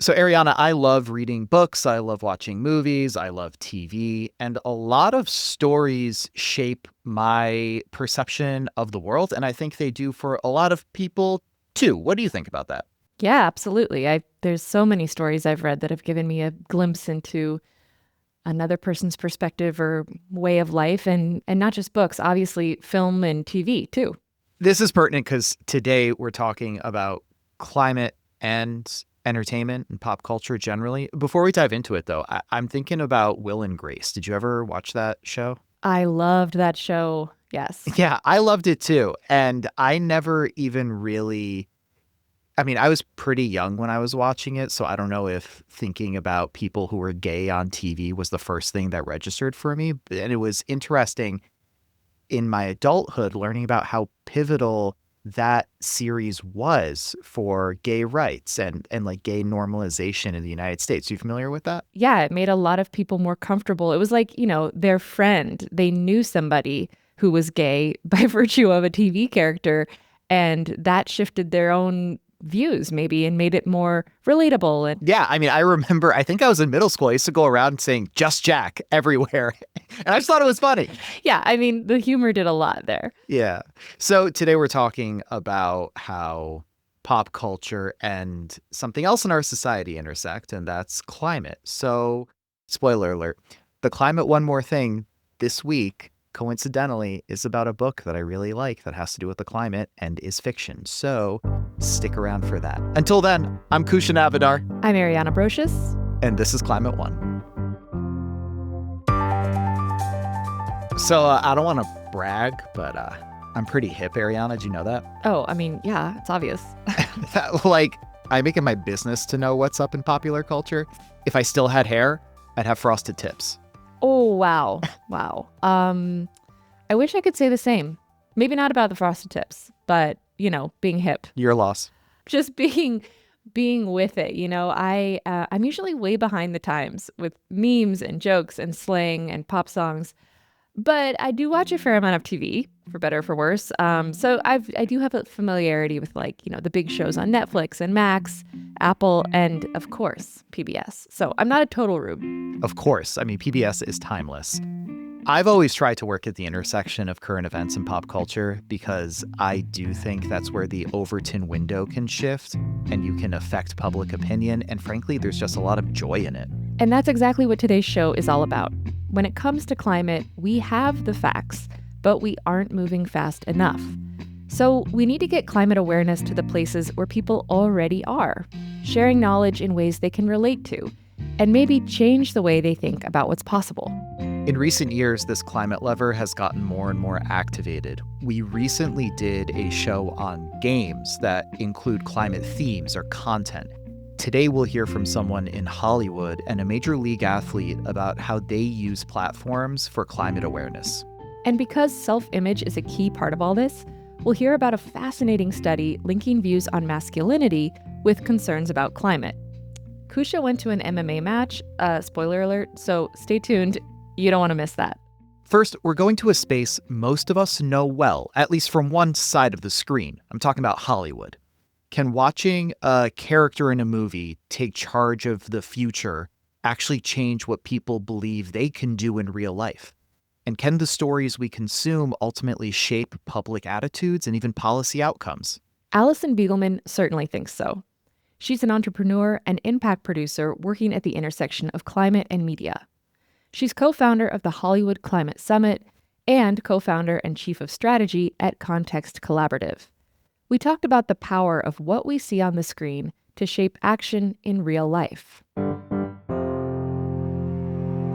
So, Ariana, I love reading books. I love watching movies. I love TV. And a lot of stories shape my perception of the world. And I think they do for a lot of people too. What do you think about that? Yeah, absolutely. There's so many stories I've read that have given me a glimpse into another person's perspective or way of life, and not just books, obviously film and TV too. This is pertinent because today we're talking about climate and entertainment and pop culture generally. Before we dive into it, though, I'm thinking about Will and Grace. Did you ever watch that show? I loved that show. Yes. Yeah, I loved it too. And I never even really, I mean, I was pretty young when I was watching it. So I don't know if thinking about people who were gay on TV was the first thing that registered for me. And it was interesting in my adulthood learning about how pivotal that series was for gay rights and like gay normalization in the United States. You familiar with that? Yeah, it made a lot of people more comfortable. It was like, their friend. They knew somebody who was gay by virtue of a TV character, and that shifted their own views maybe and made it more relatable. And Yeah, I mean, I remember, I think I was in middle school. I used to go around saying just Jack everywhere. And I just thought it was funny. yeah, I mean, the humor did a lot there. Yeah. So today we're talking about how pop culture and something else in our society intersect, and that's climate. So, spoiler alert, the climate one more thing this week, coincidentally, is about a book that I really like that has to do with the climate and is fiction. So stick around for that. Until then, I'm Kousha Navidar. I'm Ariana Brocious. And this is Climate One. So I don't want to brag, but I'm pretty hip, Ariana. Do you know that? Oh, I mean, yeah, it's obvious. Like, I make it my business to know what's up in popular culture. If I still had hair, I'd have frosted tips. Oh, wow. Wow. I wish I could say the same. Maybe not about the frosted tips, but, being hip. Your loss. Just being with it. I'm usually way behind the times with memes and jokes and slang and pop songs. But I do watch a fair amount of TV, for better or for worse. So I do have a familiarity with the big shows on Netflix and Max, Apple, and of course, PBS. So I'm not a total rube. Of course. I mean, PBS is timeless. I've always tried to work at the intersection of current events and pop culture because I do think that's where the Overton window can shift and you can affect public opinion. And frankly, there's just a lot of joy in it. And that's exactly what today's show is all about. When it comes to climate, we have the facts, but we aren't moving fast enough. So we need to get climate awareness to the places where people already are, sharing knowledge in ways they can relate to, and maybe change the way they think about what's possible. In recent years, this climate lever has gotten more and more activated. We recently did a show on games that include climate themes or content. Today, we'll hear from someone in Hollywood and a major league athlete about how they use platforms for climate awareness. And because self-image is a key part of all this, we'll hear about a fascinating study linking views on masculinity with concerns about climate. Kousha went to an MMA match, spoiler alert, so stay tuned. You don't want to miss that. First, we're going to a space most of us know well, at least from one side of the screen. I'm talking about Hollywood. Can watching a character in a movie take charge of the future actually change what people believe they can do in real life? And can the stories we consume ultimately shape public attitudes and even policy outcomes? Allison Begalman certainly thinks so. She's an entrepreneur and impact producer working at the intersection of climate and media. She's co-founder of the Hollywood Climate Summit and co-founder and chief of strategy at Context Collaborative. We talked about the power of what we see on the screen to shape action in real life.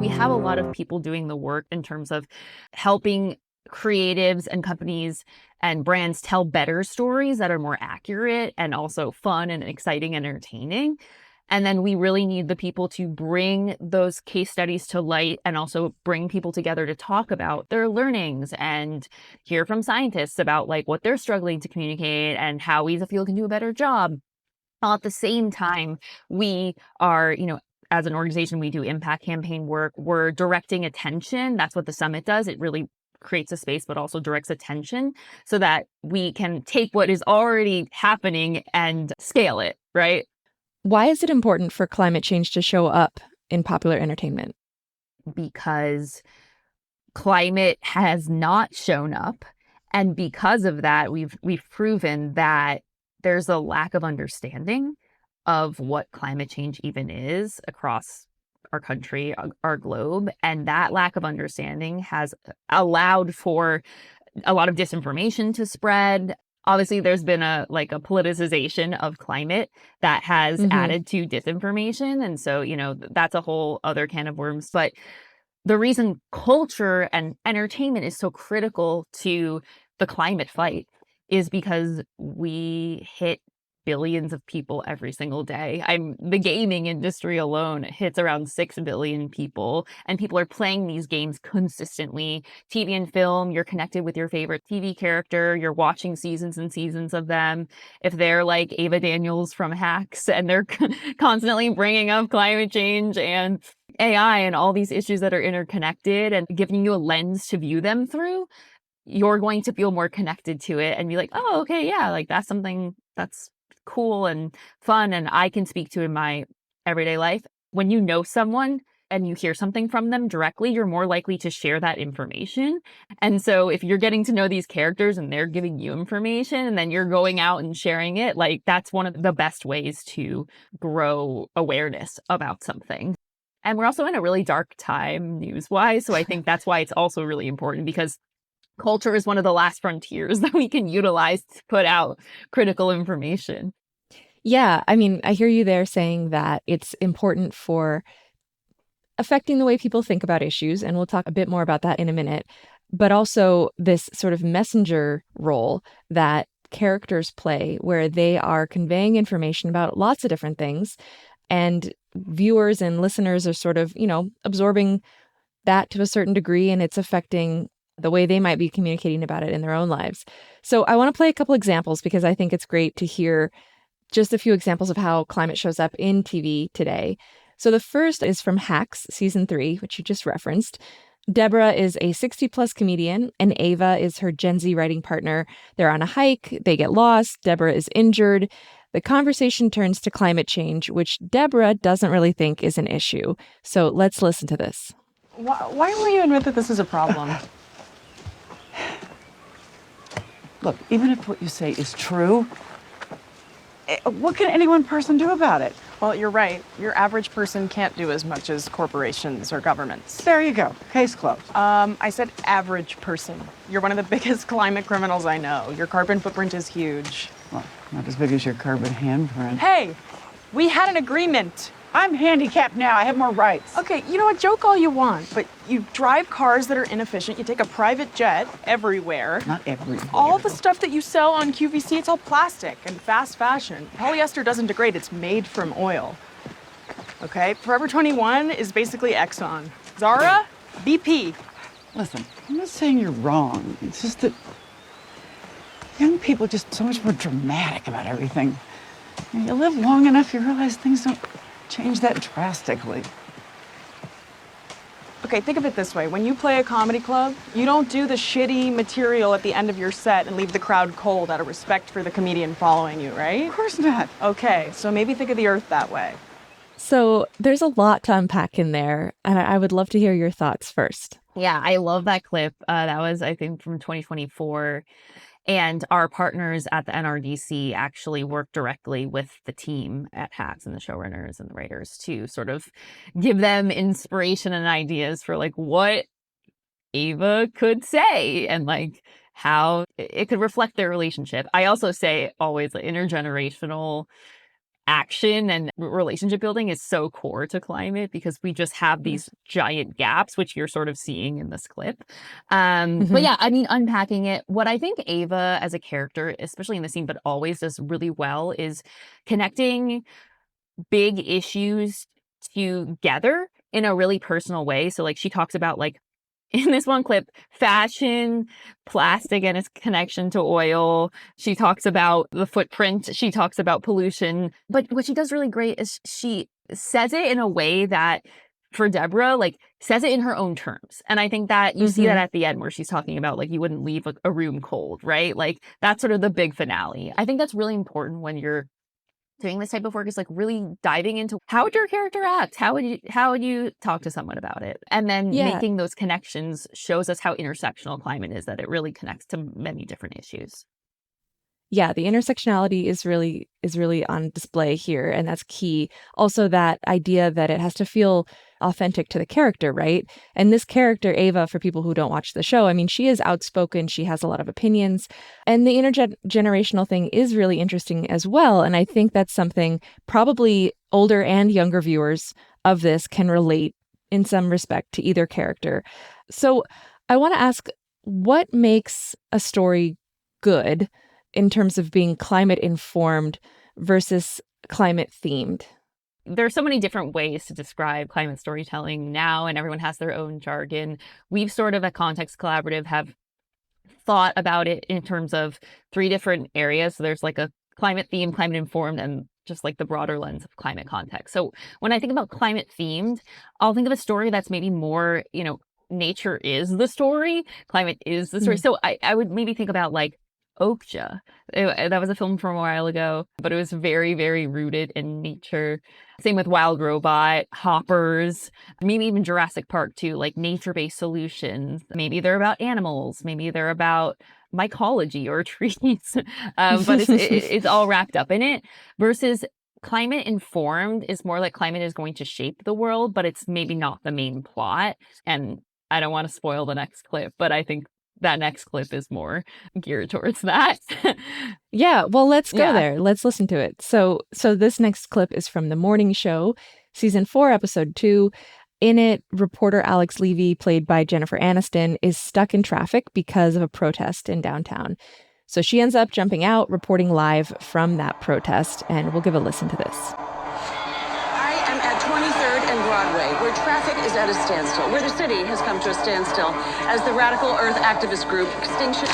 We have a lot of people doing the work in terms of helping creatives and companies and brands tell better stories that are more accurate and also fun and exciting and entertaining. And then we really need the people to bring those case studies to light and also bring people together to talk about their learnings and hear from scientists about what they're struggling to communicate and how we as a field can do a better job. While at the same time, we are, as an organization, we do impact campaign work. We're directing attention. That's what the summit does. It really creates a space, but also directs attention so that we can take what is already happening and scale it, right? Why is it important for climate change to show up in popular entertainment? Because climate has not shown up. And because of that, we've proven that there's a lack of understanding of what climate change even is across our country, our globe. And that lack of understanding has allowed for a lot of disinformation to spread. Obviously, there's been a politicization of climate that has added to disinformation. And so, that's a whole other can of worms. But the reason culture and entertainment is so critical to the climate fight is because we hit billions of people every single day. The gaming industry alone hits around 6 billion people, and people are playing these games consistently. TV and film, you're connected with your favorite TV character, you're watching seasons and seasons of them. If they're like Ava Daniels from Hacks and they're constantly bringing up climate change and AI and all these issues that are interconnected and giving you a lens to view them through, you're going to feel more connected to it and be like, oh, okay, yeah, like that's something that's cool and fun and I can speak to in my everyday life. When you know someone and you hear something from them directly, you're more likely to share that information. And so if you're getting to know these characters and they're giving you information and then you're going out and sharing it, like that's one of the best ways to grow awareness about something. And we're also in a really dark time news-wise. So I think that's why it's also really important, because culture is one of the last frontiers that we can utilize to put out critical information. Yeah, I mean, I hear you there saying that it's important for affecting the way people think about issues, and we'll talk a bit more about that in a minute, but also this sort of messenger role that characters play where they are conveying information about lots of different things, and viewers and listeners are sort of, absorbing that to a certain degree, and it's affecting the way they might be communicating about it in their own lives. So I want to play a couple examples because I think it's great to hear just a few examples of how climate shows up in TV today. So the first is from Hacks, season 3, which you just referenced. Deborah is a 60-plus comedian, and Ava is her Gen Z writing partner. They're on a hike, they get lost, Deborah is injured. The conversation turns to climate change, which Deborah doesn't really think is an issue. So let's listen to this. Why will you admit that this is a problem? Look, even if what you say is true, what can any one person do about it? Well, you're right. Your average person can't do as much as corporations or governments. There you go. Case closed. I said average person. You're one of the biggest climate criminals I know. Your carbon footprint is huge. Well, not as big as your carbon handprint. Hey, we had an agreement. I'm handicapped now. I have more rights. Okay, you know what? Joke all you want, but you drive cars that are inefficient. You take a private jet everywhere. Not everywhere. All the stuff that you sell on QVC, it's all plastic and fast fashion. Polyester doesn't degrade. It's made from oil. Okay? Forever 21 is basically Exxon. Zara, BP. Listen, I'm not saying you're wrong. It's just that young people are just so much more dramatic about everything. And you live long enough, you realize things don't change that drastically. Okay, think of it this way. When you play a comedy club, you don't do the shitty material at the end of your set and leave the crowd cold out of respect for the comedian following you, right? Of course not. Okay, so maybe think of the earth that way. So there's a lot to unpack in there, and I would love to hear your thoughts first. Yeah, I love that clip. That was, I think, from 2024. And our partners at the NRDC actually work directly with the team at Hacks and the showrunners and the writers to sort of give them inspiration and ideas for like what Ava could say and like how it could reflect their relationship. I also say always like intergenerational action and relationship building is so core to climate because we just have these giant gaps, which you're sort of seeing in this clip. But yeah, I mean, unpacking it, what I think Ava as a character, especially in the scene, but always does really well is connecting big issues together in a really personal way. So like she talks about like in this one clip, fashion, plastic and its connection to oil. She talks about the footprint. She talks about pollution. But what she does really great is she says it in a way that, for Deborah, like says it in her own terms. And I think that you see that at the end where she's talking about like you wouldn't leave a room cold, right? Like that's sort of the big finale. I think that's really important when you're doing this type of work is like really diving into how would your character act? How would you talk to someone about it? And then Yeah. making those connections shows us how intersectional climate is, that it really connects to many different issues. Yeah, the intersectionality is really on display here, and that's key. Also, that idea that it has to feel authentic to the character, right? And this character, Ava, for people who don't watch the show, I mean, she is outspoken, she has a lot of opinions, and the intergenerational thing is really interesting as well. And I think that's something probably older and younger viewers of this can relate in some respect to either character. So I want to ask, what makes a story good in terms of being climate informed versus climate themed? There's so many different ways to describe climate storytelling now, and everyone has their own jargon. We've sort of at Context Collaborative have thought about it in terms of 3 different areas. So there's like a climate themed, climate informed, and just like the broader lens of climate context. So when I think about climate themed, I'll think of a story that's maybe more, nature is the story, climate is the story. So I would maybe think about like Okja. That was a film from a while ago, but it was very, very rooted in nature. Same with Wild Robot, Hoppers, maybe even Jurassic Park too, like nature-based solutions. Maybe they're about animals, maybe they're about mycology or trees, but it's all wrapped up in it. Versus climate informed is more like climate is going to shape the world, but it's maybe not the main plot. And I don't want to spoil the next clip, but I think that next clip is more geared towards that. Yeah, well, let's go there. Let's listen to it. So this next clip is from The Morning Show, season 4, episode 2. In it, reporter Alex Levy, played by Jennifer Aniston, is stuck in traffic because of a protest in downtown. So she ends up jumping out, reporting live from that protest, and we'll give a listen to this. I am at 23rd and Broadway, where traffic is at a standstill, where the city has come to a standstill as the radical earth activist group Extinction...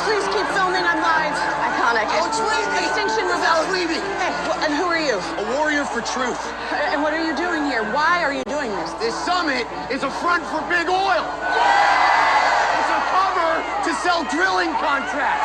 Please keep filming, I'm live. Iconic. Oh, it's Levy! Extinction Rebellion. Levy! Hey, and who are you? A warrior for truth. And what are you doing here? Why are you doing this? This summit is a front for big oil. It's a cover to sell drilling contracts.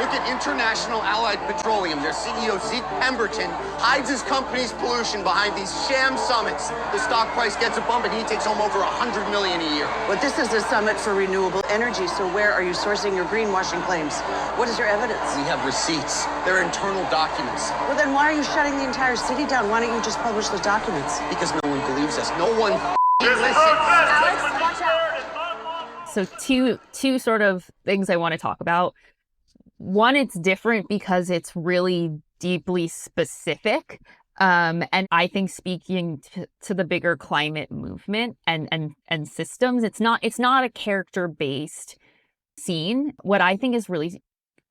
Look at International Allied Petroleum. Their CEO, Zeke Pemberton, hides his company's pollution behind these sham summits. The stock price gets a bump and he takes home over $100 million a year. But this is a summit for renewable energy, so where are you sourcing your greenwashing claims? What is your evidence? We have receipts. They're internal documents. Well, then why are you shutting the entire city down? Why don't you just publish those documents? Because no one believes us. No one listens. Alex, watch out. So two sort of things I want to talk about. One, it's different because it's really deeply specific. And I think speaking to the bigger climate movement and systems, it's not a character-based scene. What I think is really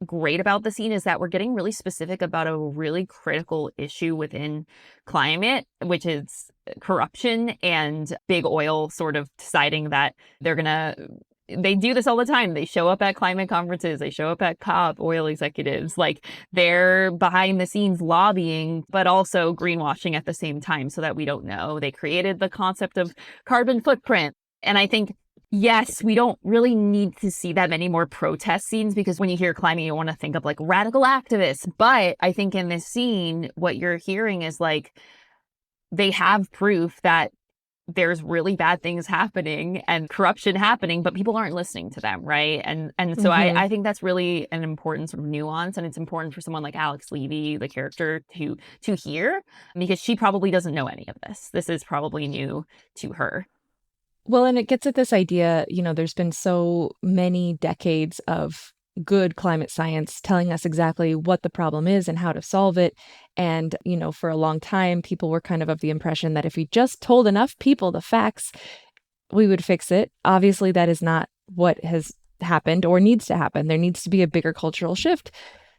great about the scene is that we're getting really specific about a really critical issue within climate, which is corruption and big oil sort of deciding that they do this all the time. They show up at climate conferences. They show up at COP, oil executives. Like, they're behind the scenes lobbying, but also greenwashing at the same time so that we don't know. They created the concept of carbon footprint. And I think, yes, we don't really need to see that many more protest scenes, because when you hear climate, you want to think of like radical activists. But I think in this scene, what you're hearing is like, they have proof that there's really bad things happening and corruption happening, but people aren't listening to them, right? And so I think that's really an important sort of nuance, and it's important for someone like Alex Levy, the character, to hear, because she probably doesn't know any of this. This is probably new to her. Well, and it gets at this idea, there's been so many decades of good climate science telling us exactly what the problem is and how to solve it. And, for a long time, people were kind of the impression that if we just told enough people the facts, we would fix it. Obviously, that is not what has happened or needs to happen. There needs to be a bigger cultural shift.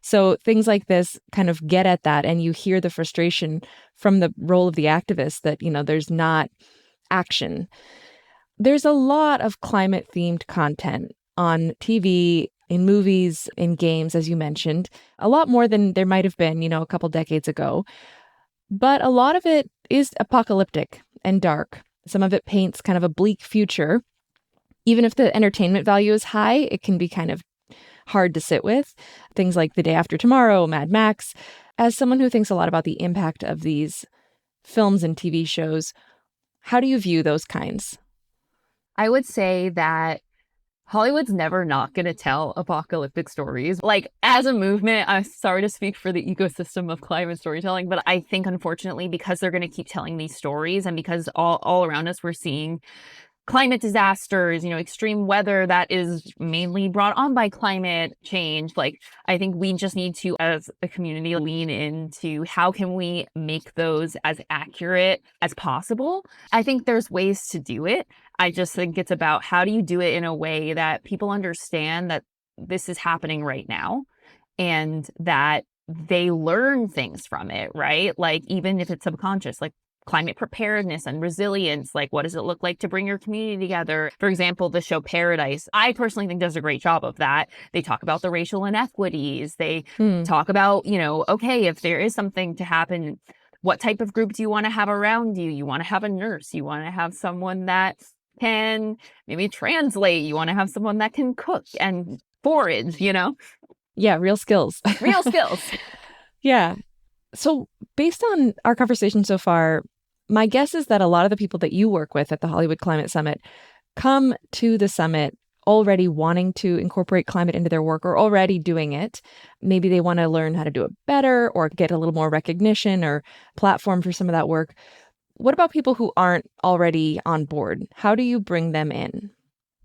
So things like this kind of get at that. And you hear the frustration from the role of the activist that, there's not action. There's a lot of climate-themed content on TV, in movies, in games, as you mentioned, a lot more than there might have been, a couple decades ago. But a lot of it is apocalyptic and dark. Some of it paints kind of a bleak future. Even if the entertainment value is high, it can be kind of hard to sit with. Things like The Day After Tomorrow, Mad Max. As someone who thinks a lot about the impact of these films and TV shows, how do you view those kinds? I would say that Hollywood's never not going to tell apocalyptic stories. Like, as a movement, I'm sorry to speak for the ecosystem of climate storytelling, but I think, unfortunately, because they're going to keep telling these stories and because all around us we're seeing climate disasters, extreme weather that is mainly brought on by climate change. Like, I think we just need to, as a community, lean into how can we make those as accurate as possible. I think there's ways to do it. I just think it's about how do you do it in a way that people understand that this is happening right now and that they learn things from it, right? Like, even if it's subconscious, like climate preparedness and resilience, like what does it look like to bring your community together? For example, the show Paradise, I personally think does a great job of that. They talk about the racial inequities. They talk about, okay, if there is something to happen, what type of group do you want to have around you? You want to have a nurse. You want to have someone that can maybe translate. You want to have someone that can cook and forage, Yeah, real skills. Real skills. Yeah. So based on our conversation so far, my guess is that a lot of the people that you work with at the Hollywood Climate Summit come to the summit already wanting to incorporate climate into their work or already doing it. Maybe they want to learn how to do it better or get a little more recognition or platform for some of that work. What about people who aren't already on board? How do you bring them in?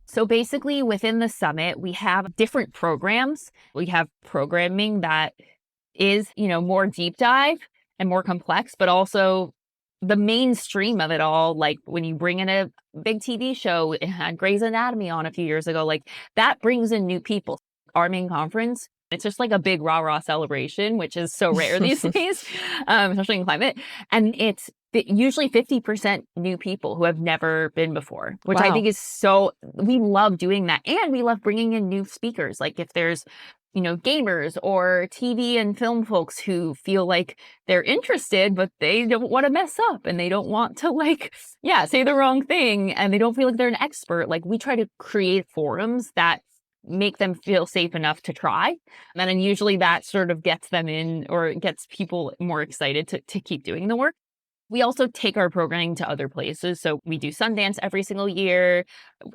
So basically within the summit, we have different programs. We have programming that is, more deep dive and more complex, but also the mainstream of it all. Like when you bring in a big TV show, it had Grey's Anatomy on a few years ago, like that brings in new people. Our main conference, it's just like a big rah-rah celebration, which is so rare these days, especially in climate. And it's usually 50% new people who have never been before, which I think is we love doing that. And we love bringing in new speakers. Like if there's gamers or TV and film folks who feel like they're interested, but they don't want to mess up and they don't want to say the wrong thing and they don't feel like they're an expert. Like we try to create forums that make them feel safe enough to try. And then usually that sort of gets them in or gets people more excited to keep doing the work. We also take our programming to other places. So we do Sundance every single year.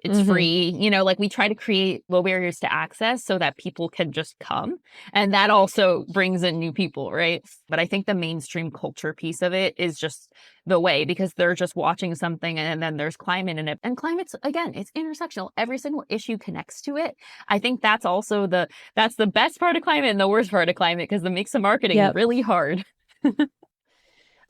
It's free. We try to create low barriers to access so that people can just come. And that also brings in new people, right? But I think the mainstream culture piece of it is just the way because they're just watching something and then there's climate in it. And climate's, again, it's intersectional. Every single issue connects to it. I think that's also that's the best part of climate and the worst part of climate because it makes the marketing really hard.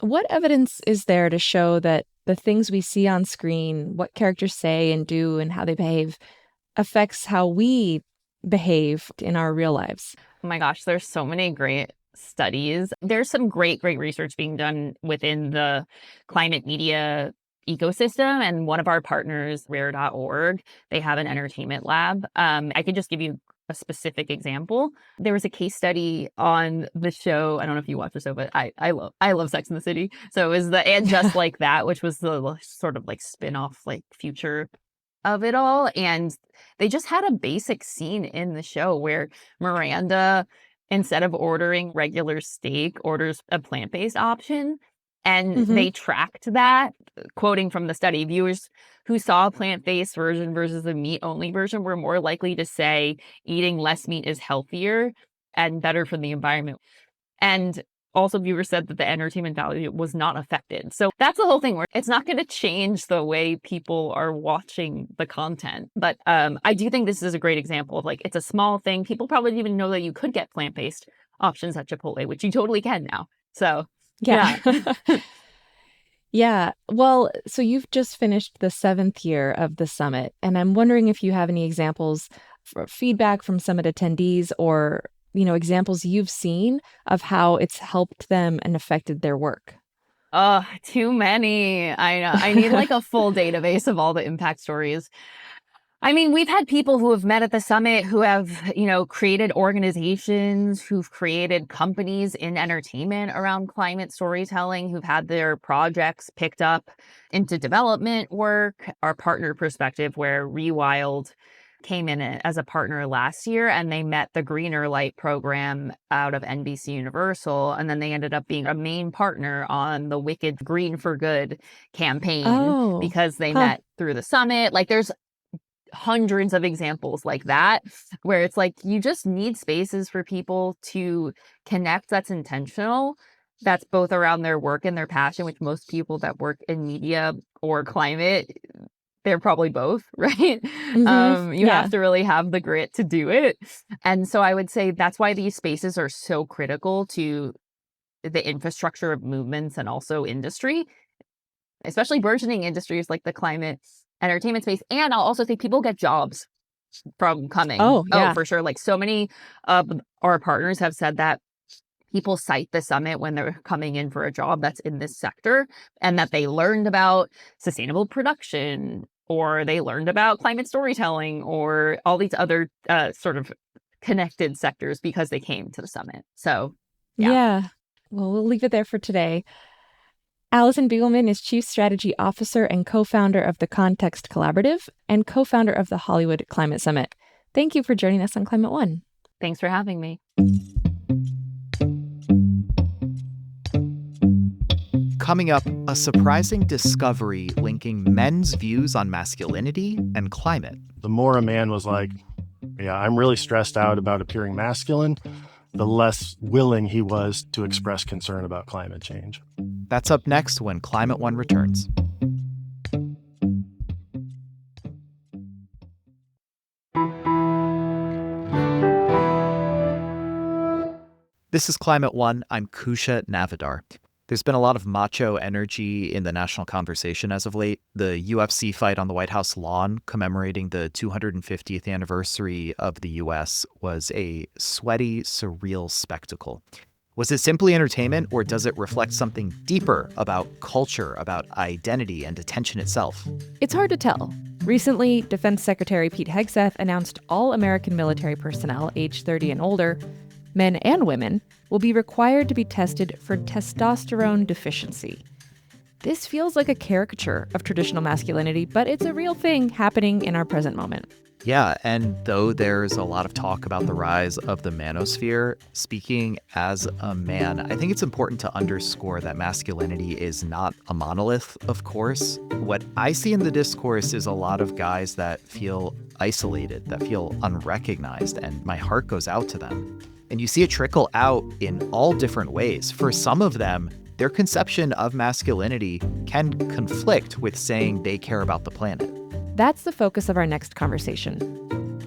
What evidence is there to show that the things we see on screen, what characters say and do and how they behave, affects how we behave in our real lives? Oh my gosh, there's so many great studies. There's some great research being done within the climate media ecosystem. And one of our partners, rare.org, they have an entertainment lab. I could just give you a specific example. There was a case study on the show. I don't know if you watch the show, but I love Sex and the City. So it was the And Just Like That, which was the sort of spin-off future of it all. And they just had a basic scene in the show where Miranda, instead of ordering regular steak, orders a plant-based option. And they tracked that, quoting from the study, viewers who saw a plant-based version versus a meat-only version were more likely to say eating less meat is healthier and better for the environment. And also viewers said that the entertainment value was not affected. So that's the whole thing where it's not going to change the way people are watching the content. But I do think this is a great example of it's a small thing. People probably didn't even know that you could get plant-based options at Chipotle, which you totally can now. So yeah. Yeah. Well, so you've just finished the 7th year of the summit, and I'm wondering if you have any examples for feedback from summit attendees or, examples you've seen of how it's helped them and affected their work. Oh, too many. I know. I need a full database of all the impact stories. I mean, we've had people who have met at the summit who have, created organizations, who've created companies in entertainment around climate storytelling, who've had their projects picked up into development work. Our partner perspective, where Rewild came in as a partner last year, and they met the Greener Light program out of NBC Universal. And then they ended up being a main partner on the Wicked Green for Good campaign Oh, because they huh. met through the summit. Like there's hundreds of examples like that, where it's like you just need spaces for people to connect that's intentional, that's both around their work and their passion, which most people that work in media or climate, they're probably both, right? You Yeah. have to really have the grit to do it. And so I would say that's why these spaces are so critical to the infrastructure of movements and also industry, especially burgeoning industries like the climate entertainment space. And I'll also say people get jobs from coming. Oh, Oh, yeah. for sure. Like so many of our partners have said that people cite the summit when they're coming in for a job that's in this sector, and that they learned about sustainable production, or they learned about climate storytelling, or all these other sort of connected sectors because they came to the summit. So, yeah. Yeah. Well, we'll leave it there for today. Allison Begalman is Chief Strategy Officer and co-founder of the Context Collaborative and co-founder of the Hollywood Climate Summit. Thank you for joining us on Climate One. Thanks for having me. Coming up, a surprising discovery linking men's views on masculinity and climate. The more a man was like, yeah, I'm really stressed out about appearing masculine, the less willing he was to express concern about climate change. That's up next when Climate One returns. This is Climate One. I'm Kousha Navidar. There's been a lot of macho energy in the national conversation as of late. The UFC fight on the White House lawn commemorating the 250th anniversary of the U.S. was a sweaty, surreal spectacle. Was it simply entertainment, or does it reflect something deeper about culture, about identity and attention itself? It's hard to tell. Recently, Defense Secretary Pete Hegseth announced all American military personnel aged 30 and older, men and women, will be required to be tested for testosterone deficiency. This feels like a caricature of traditional masculinity, but it's a real thing happening in our present moment. Yeah, and though there's a lot of talk about the rise of the manosphere, speaking as a man, I think it's important to underscore that masculinity is not a monolith, of course. What I see in the discourse is a lot of guys that feel isolated, that feel unrecognized, and my heart goes out to them. And you see it trickle out in all different ways. For some of them, their conception of masculinity can conflict with saying they care about the planet. That's the focus of our next conversation.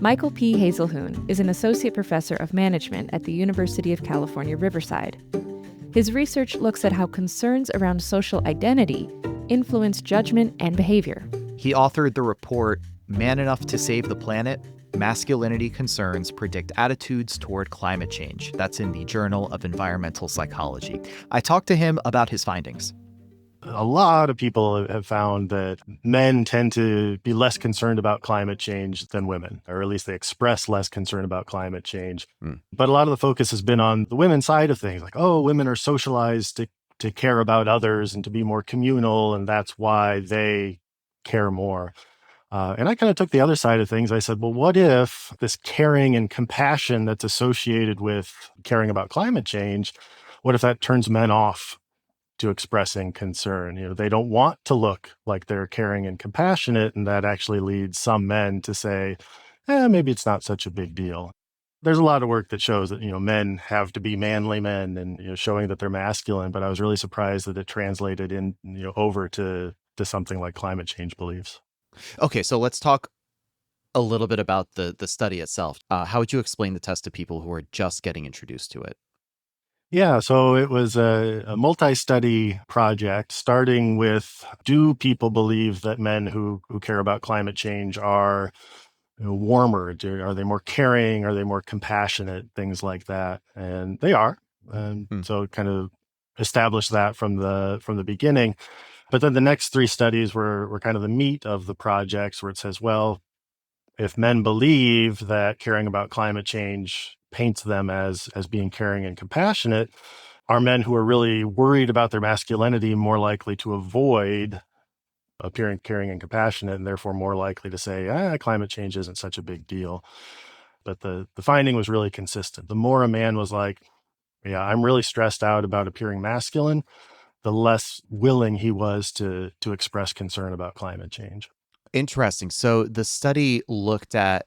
Michael P. Haselhuhn is an associate professor of management at the University of California, Riverside. His research looks at how concerns around social identity influence judgment and behavior. He authored the report, Man Enough to Save the Planet: Masculinity Concerns Predict Attitudes Toward Climate Change. That's in the Journal of Environmental Psychology. I talked to him about his findings. A lot of people have found that men tend to be less concerned about climate change than women, or at least they express less concern about climate change. But a lot of the focus has been on the women's side of things, like, oh, women are socialized to care about others and to be more communal, and that's why they care more. And I kind of took the other side of things. I said, well, what if this caring and compassion that's associated with caring about climate change, what if that turns men off to expressing concern? You know, they don't want to look like they're caring and compassionate, and that actually leads some men to say, maybe it's not such a big deal. There's a lot of work that shows that, men have to be manly men and, showing that they're masculine, but I was really surprised that it translated in, over to something like climate change beliefs. Okay, so let's talk a little bit about the study itself. How would you explain the test to people who are just getting introduced to it? Yeah, so it was a multi-study project starting with, do people believe that men who care about climate change are warmer? Are they more caring? Are they more compassionate? Things like that. And they are. And so it kind of established that from the beginning. But then the next three studies were kind of the meat of the projects, where it says, well, if men believe that caring about climate change paints them as being caring and compassionate, are men who are really worried about their masculinity more likely to avoid appearing caring and compassionate, and therefore more likely to say, climate change isn't such a big deal. But the finding was really consistent. The more a man was like, yeah, I'm really stressed out about appearing masculine, the less willing he was to express concern about climate change. Interesting. So the study looked at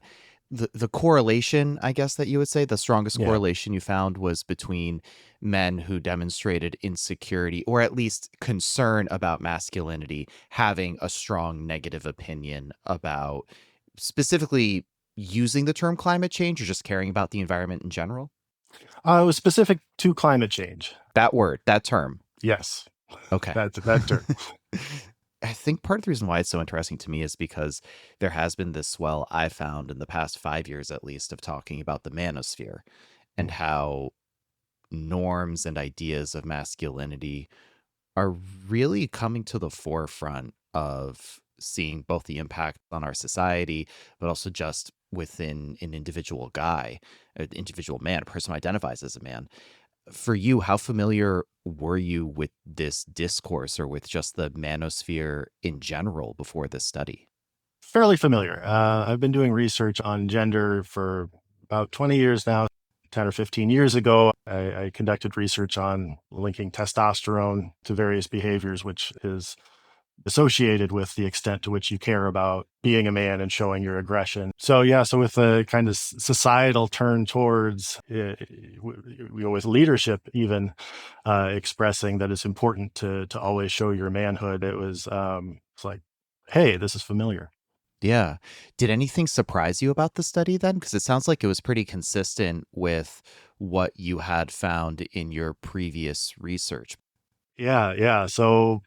the correlation, I guess that you would say, the strongest Yeah. correlation you found was between men who demonstrated insecurity or at least concern about masculinity having a strong negative opinion about specifically using the term climate change or just caring about the environment in general? It was specific to climate change. That word, that term. Yes. Okay. That term. I think part of the reason why it's so interesting to me is because there has been this swell I found in the past 5 years, at least, of talking about the manosphere and how norms and ideas of masculinity are really coming to the forefront of seeing both the impact on our society, but also just within an individual guy, an individual man, a person who identifies as a man. For you, how familiar were you with this discourse or with just the manosphere in general before this study? Fairly familiar. I've been doing research on gender for about 20 years now. 10 or 15 years ago, I conducted research on linking testosterone to various behaviors, which is associated with the extent to which you care about being a man and showing your aggression. So with the kind of societal turn towards, with leadership even expressing that it's important to always show your manhood, it's like, hey, this is familiar. Yeah. Did anything surprise you about the study then? Because it sounds like it was pretty consistent with what you had found in your previous research. Yeah. So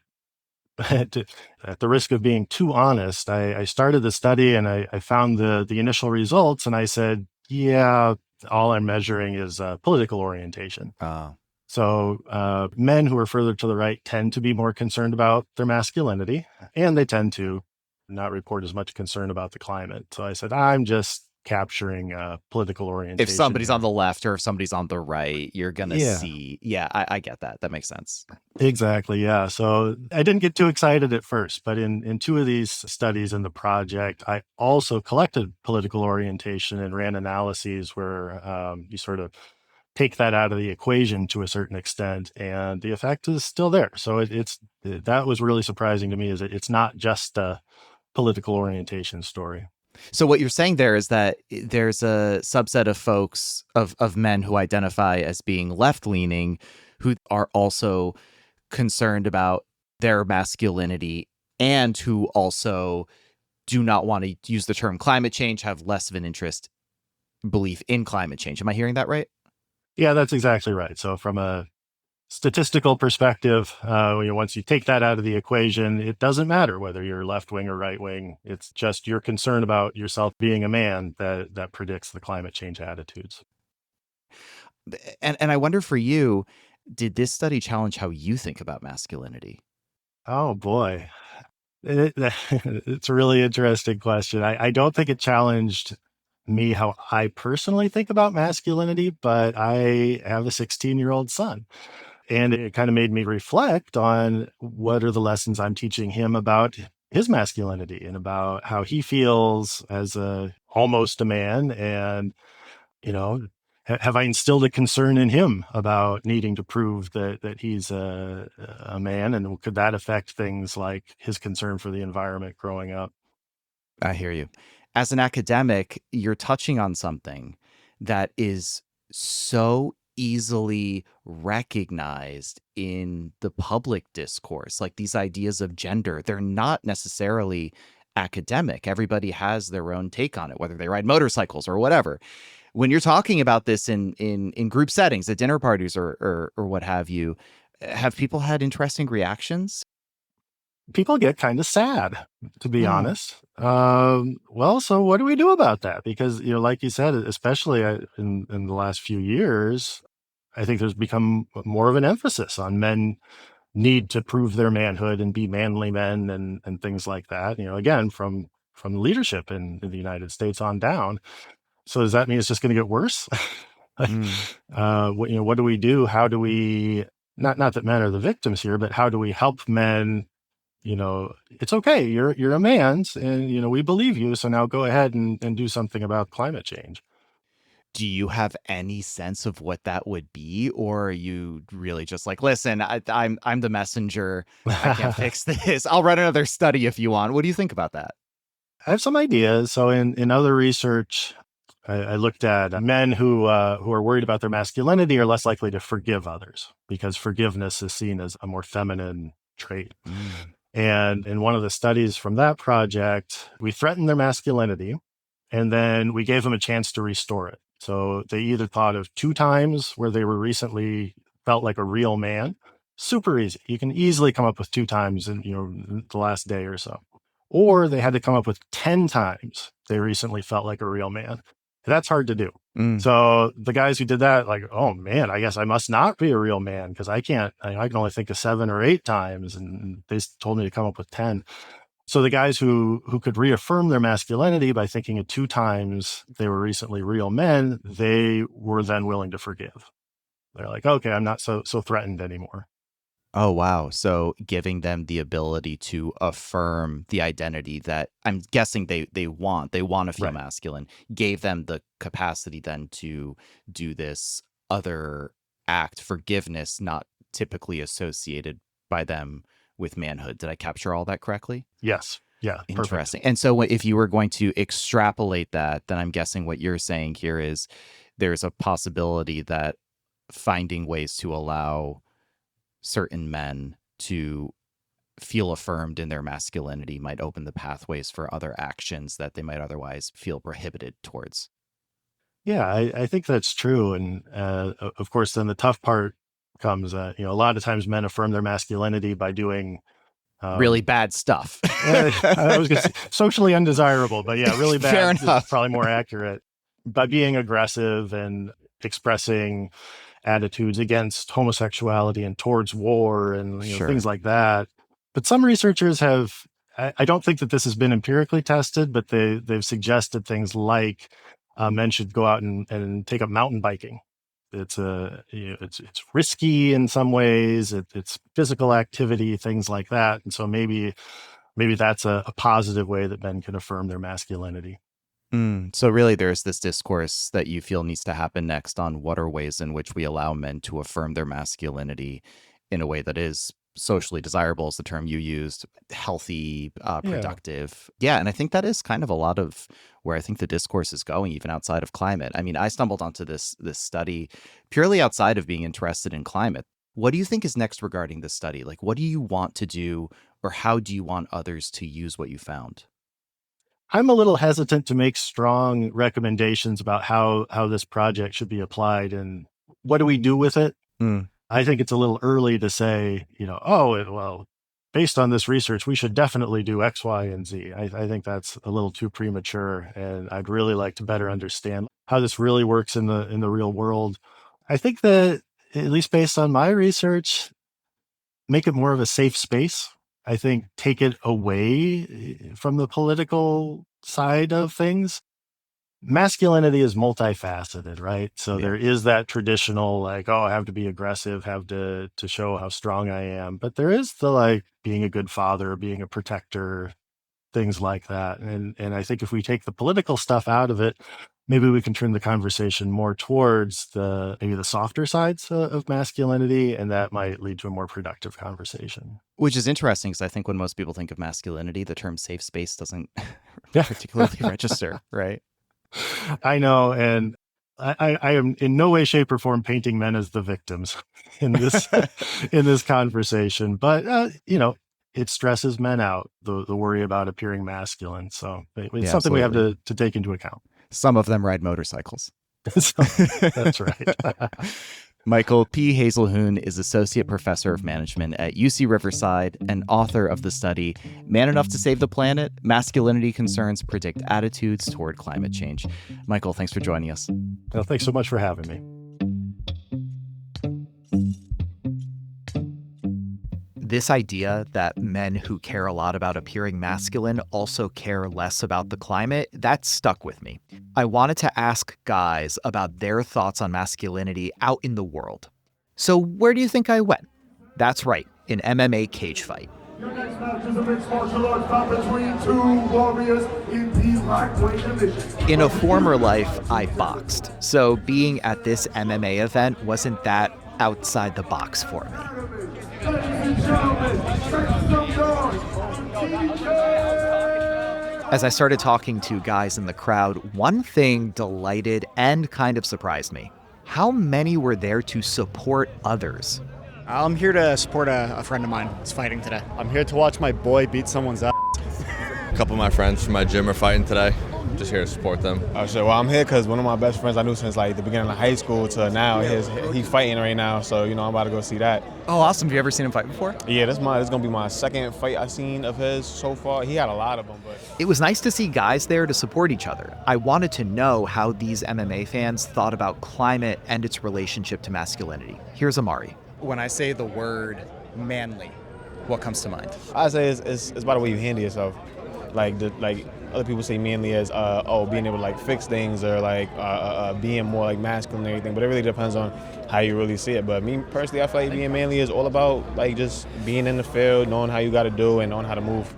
at the risk of being too honest, I started the study and I found the initial results and I said, yeah, all I'm measuring is political orientation. So men who are further to the right tend to be more concerned about their masculinity, and they tend to not report as much concern about the climate. So I said, I'm just capturing political orientation. If somebody's here. on the left or if somebody's on the right, you're going to Yeah. see. Yeah, I get that. That makes sense. Exactly. Yeah. So I didn't get too excited at first, but in two of these studies in the project, I also collected political orientation and ran analyses where you sort of take that out of the equation to a certain extent, and the effect is still there. So that was really surprising to me, is it's not just a political orientation story. So what you're saying there is that there's a subset of folks, of men who identify as being left-leaning, who are also concerned about their masculinity and who also do not want to use the term climate change, have less of an belief in climate change. Am I hearing that right? Yeah, that's exactly right. So from a statistical perspective, once you take that out of the equation, it doesn't matter whether you're left wing or right wing. It's just your concern about yourself being a man that predicts the climate change attitudes. And I wonder for you, did this study challenge how you think about masculinity? Oh boy, it's a really interesting question. I don't think it challenged me how I personally think about masculinity, but I have a 16-year-old son. And it kind of made me reflect on what are the lessons I'm teaching him about his masculinity and about how he feels as almost a man. And, have I instilled a concern in him about needing to prove that he's a man? And could that affect things like his concern for the environment growing up? I hear you. As an academic, you're touching on something that is so easily recognized in the public discourse. Like these ideas of gender, they're not necessarily academic. Everybody has their own take on it, whether they ride motorcycles or whatever. When you're talking about this in group settings, at dinner parties or what have you, have people had interesting reactions? People get kind of sad, to be honest. Well, so what do we do about that? Because, like you said, especially in the last few years, I think there's become more of an emphasis on men need to prove their manhood and be manly men and things like that. Again, from leadership in the United States on down. So does that mean it's just going to get worse? What do we do? How do we, not that men are the victims here, but how do we help men it's okay. You're a man, and we believe you. So now go ahead and do something about climate change. Do you have any sense of what that would be, or are you really just like, listen, I'm the messenger. I can't fix this. I'll run another study if you want. What do you think about that? I have some ideas. So in other research, I looked at men who are worried about their masculinity are less likely to forgive others because forgiveness is seen as a more feminine trait. And in one of the studies from that project, we threatened their masculinity, and then we gave them a chance to restore it. So they either thought of 2 times where they were recently felt like a real man. Super easy. You can easily come up with 2 times in the last day or so. Or they had to come up with 10 times they recently felt like a real man. That's hard to do. So the guys who did that, like, oh man, I guess I must not be a real man because I can only think of 7 or 8 times. And they told me to come up with 10. So the guys who could reaffirm their masculinity by thinking of 2 times they were recently real men, they were then willing to forgive. They're like, okay, I'm not so threatened anymore. Oh, wow. So giving them the ability to affirm the identity that I'm guessing they want to feel Right. masculine, gave them the capacity then to do this other act, forgiveness, not typically associated by them with manhood. Did I capture all that correctly? Yes. Yeah. Interesting. Perfect. And so if you were going to extrapolate that, then I'm guessing what you're saying here is there's a possibility that finding ways to allow certain men to feel affirmed in their masculinity might open the pathways for other actions that they might otherwise feel prohibited towards. Yeah, I think that's true. And of course, then the tough part comes, a lot of times men affirm their masculinity by doing really bad stuff. I was going to say socially undesirable, but yeah, really Fair bad enough. is probably more accurate. By being aggressive and expressing attitudes against homosexuality and towards war and Sure. things like that. But some researchers have, I don't think that this has been empirically tested, but they've suggested things like men should go out and take up mountain biking. It's it's risky in some ways. It's physical activity, things like that. And so maybe that's a positive way that men can affirm their masculinity. So really there's this discourse that you feel needs to happen next on what are ways in which we allow men to affirm their masculinity in a way that is socially desirable, is the term you used, healthy, productive. Yeah. And I think that is kind of a lot of where I think the discourse is going, even outside of climate. I mean, I stumbled onto this study purely outside of being interested in climate. What do you think is next regarding this study? Like, what do you want to do, or how do you want others to use what you found? I'm a little hesitant to make strong recommendations about how this project should be applied and what do we do with it. I think it's a little early to say, well, based on this research, we should definitely do X, Y, and Z. I think that's a little too premature, and I'd really like to better understand how this really works in the real world. I think that, at least based on my research, make it more of a safe space. I think take it away from the political side of things. Masculinity is multifaceted, right? So there is that traditional, like, oh, I have to be aggressive, have to show how strong I am. But there is the, like, being a good father, being a protector, things like that. And I think if we take the political stuff out of it, maybe we can turn the conversation more towards maybe the softer sides of masculinity, and that might lead to a more productive conversation. Which is interesting, because I think when most people think of masculinity, the term safe space doesn't particularly register, right? I know, and I am in no way, shape, or form painting men as the victims in this in this conversation, but it stresses men out, the worry about appearing masculine. So it's something we have to take into account. Some of them ride motorcycles. That's right. Michael P. Haselhuhn is Associate Professor of Management at UC Riverside and author of the study, Man Enough to Save the Planet, Masculinity Concerns Predict Attitudes Toward Climate Change. Michael, thanks for joining us. Well, thanks so much for having me. This idea that men who care a lot about appearing masculine also care less about the climate, that stuck with me. I wanted to ask guys about their thoughts on masculinity out in the world. So where do you think I went? That's right, an MMA cage fight. Your next match is a mixed martial arts bout between two warriors in the lightweight division. In a former life, I boxed, so being at this MMA event wasn't that outside the box for me. Ladies and gentlemen, make some noise. As I started talking to guys in the crowd, one thing delighted and kind of surprised me. How many were there to support others? I'm here to support a friend of mine that's fighting today. I'm here to watch my boy beat someone's ass. A couple of my friends from my gym are fighting today. Just here to support them. Well, I'm here because one of my best friends I knew since like the beginning of high school to now, he's fighting right now. So, I'm about to go see that. Oh, awesome. Have you ever seen him fight before? Yeah, this is going to be my second fight I've seen of his so far. He had a lot of them, but... It was nice to see guys there to support each other. I wanted to know how these MMA fans thought about climate and its relationship to masculinity. Here's Amari. When I say the word manly, what comes to mind? I say it's by the way you handle yourself. Like other people say manly as being able to like fix things or like being more like masculine and everything, but it really depends on how you really see it. But me personally, I feel like being manly is all about like just being in the field, knowing how you got to do and knowing how to move.